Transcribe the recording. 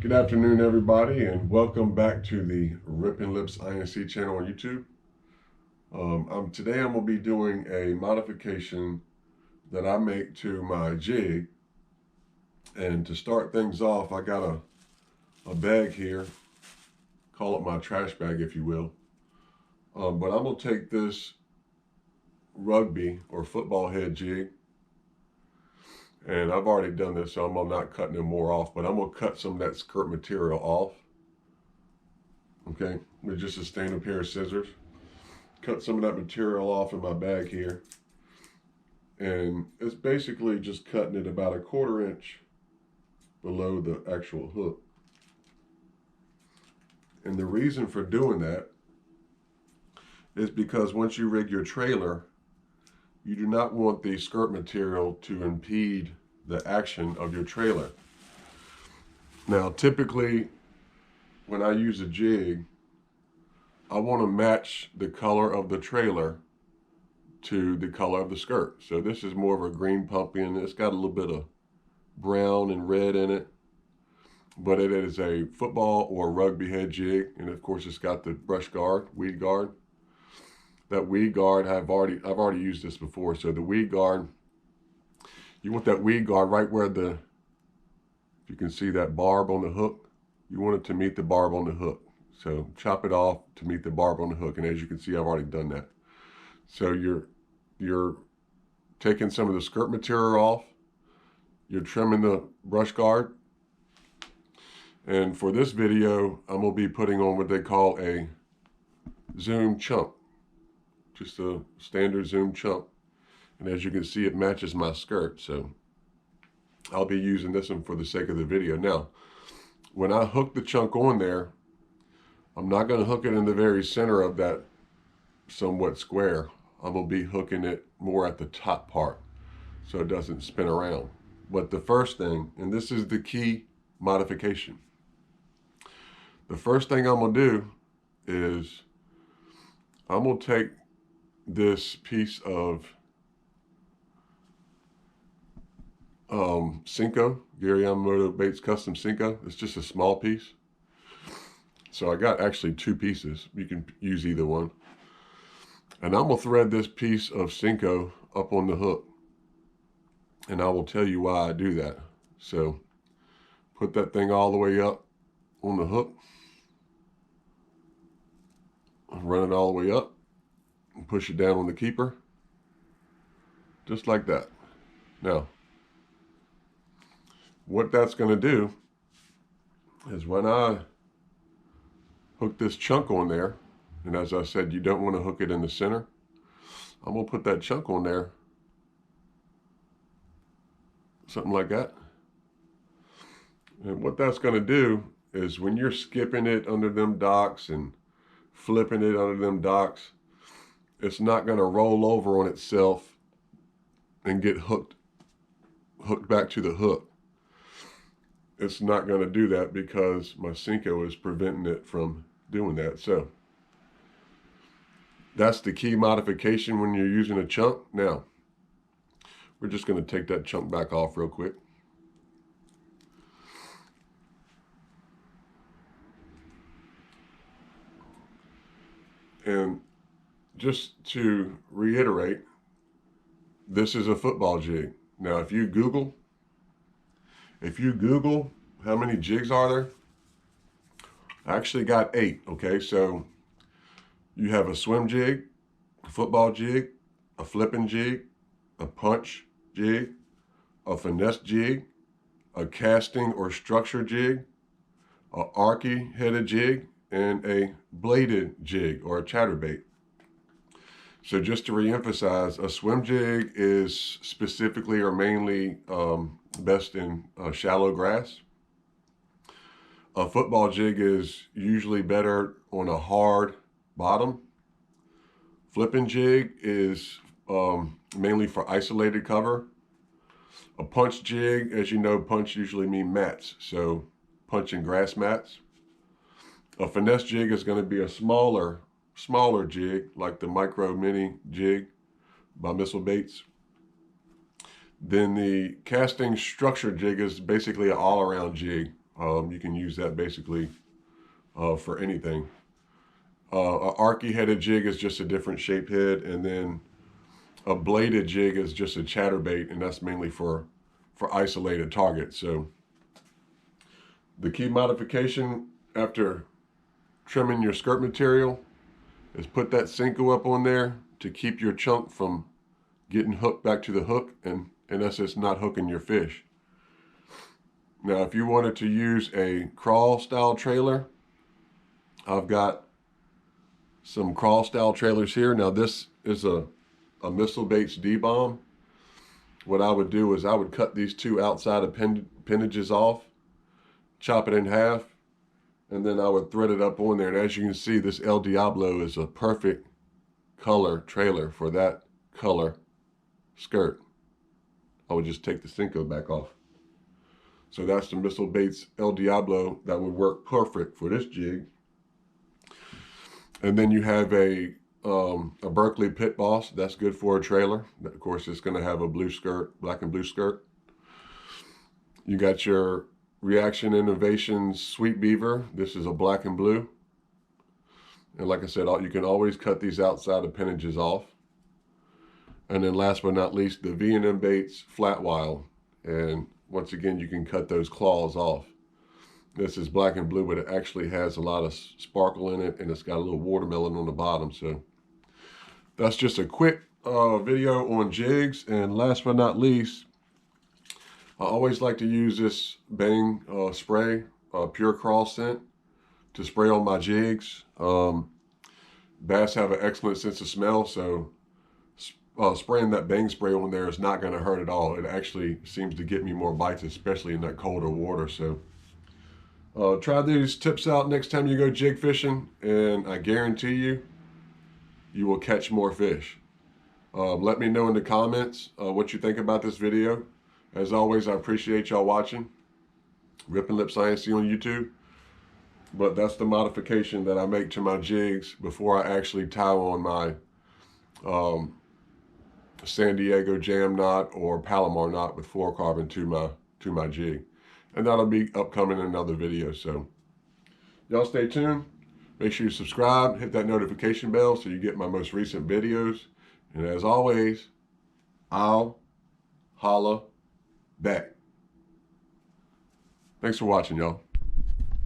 Good afternoon, everybody, and welcome back to the Rippin' Lips INC channel on YouTube. Today I'm going to be doing a modification that I make to my jig. And to start things off, I got a bag here. Call it my trash bag, if you will. But I'm going to take this rugby or football head jig. And I've already done this, so I'm not cutting them more off, but I'm going to cut some of that skirt material off. Okay, with just a stand-up pair of scissors. Cut some of that material off in my bag here. And it's basically just cutting it about 1/4 inch below the actual hook. And the reason for doing that is because once you rig your trailer, you do not want the skirt material to impede the action of your trailer. Now, typically, when I use a jig, I want to match the color of the trailer to the color of the skirt. So this is more of a green pumpkin. It's got a little bit of brown and red in it, but it is a football or rugby head jig. And of course, it's got the brush guard, weed guard. That weed guard, I've already used this before. So the weed guard, you want that weed guard right where if you can see that barb on the hook, you want it to meet the barb on the hook. So chop it off to meet the barb on the hook. And as you can see, I've already done that. So you're taking some of the skirt material off. You're trimming the brush guard. And for this video, I'm going to be putting on what they call a zoom chunk. Just a standard zoom chunk. And as you can see, it matches my skirt. So I'll be using this one for the sake of the video. Now, when I hook the chunk on there, I'm not going to hook it in the very center of that somewhat square. I'm going to be hooking it more at the top part so it doesn't spin around. But the first thing, and this is the key modification, the first thing I'm going to do is I'm going to take this piece of Cinco, Gary Yamamoto Baits Custom Cinco. It's just a small piece. So I got actually 2 pieces. You can use either one. And I'm going to thread this piece of Cinco up on the hook. And I will tell you why I do that. So put that thing all the way up on the hook. Run it all the way up. And push it down on the keeper. Just like that. Now, what that's going to do is when I hook this chunk on there, and as I said, you don't want to hook it in the center, I'm going to put that chunk on there, something like that. And what that's going to do is when you're skipping it under them docks and flipping it under them docks, it's not going to roll over on itself and get hooked back to the hook. It's not going to do that because my Cinco is preventing it from doing that. So that's the key modification when you're using a chunk. Now, we're just going to take that chunk back off real quick. And just to reiterate, this is a football jig. Now, if you Google how many jigs are there, I actually got 8, okay? So you have a swim jig, a football jig, a flipping jig, a punch jig, a finesse jig, a casting or structure jig, a archy headed jig, and a bladed jig or a chatterbait. So just to reemphasize, a swim jig is specifically or mainly best in shallow grass. A football jig is usually better on a hard bottom. Flipping jig is mainly for isolated cover. A punch jig, as you know, punch usually mean mats, so punching grass mats. A finesse jig is going to be a smaller jig, like the micro mini jig by Missile Baits. Then the casting structure jig is basically an all-around jig You can use that basically for anything. An archy headed jig is just a different shape head, and then a bladed jig is just a chatterbait, and that's mainly for isolated targets. So the key modification after trimming your skirt material is put that Senko up on there to keep your chunk from getting hooked back to the hook, and in essence not hooking your fish. Now if you wanted to use a crawl style trailer, I've got some crawl style trailers here. Now this is a Missile Baits D-bomb. What I would do is I would cut these two outside appendages off, chop it in half, and then I would thread it up on there. And as you can see, this El Diablo is a perfect color trailer for that color skirt. I would just take the Senko back off. So that's the Missile Baits El Diablo that would work perfect for this jig. And then you have a Berkeley Pit Boss. That's good for a trailer. Of course, it's going to have a blue skirt, black and blue skirt. You got your Reaction Innovations Sweet Beaver. This is a black and blue. And like I said, you can always cut these outside appendages off. And then last but not least, the V&M Baits Flat Wild. And once again, you can cut those claws off. This is black and blue, but it actually has a lot of sparkle in it, and it's got a little watermelon on the bottom. So that's just a quick video on jigs. And last but not least, I always like to use this Bang spray, Pure Crawl Scent, to spray on my jigs. Bass have an excellent sense of smell, so spraying that Bang spray on there is not going to hurt at all. It actually seems to get me more bites, especially in that colder water. So try these tips out next time you go jig fishing, and I guarantee you will catch more fish. Let me know in the comments what you think about this video. As always, I appreciate y'all watching. Rip and Lip Science on YouTube. But that's the modification that I make to my jigs before I actually tie on my San Diego jam knot or Palomar knot with fluorocarbon to my jig. And that'll be upcoming in another video. So y'all stay tuned. Make sure you subscribe, hit that notification bell so you get my most recent videos. And as always, I'll holla back. Thanks for watching, y'all.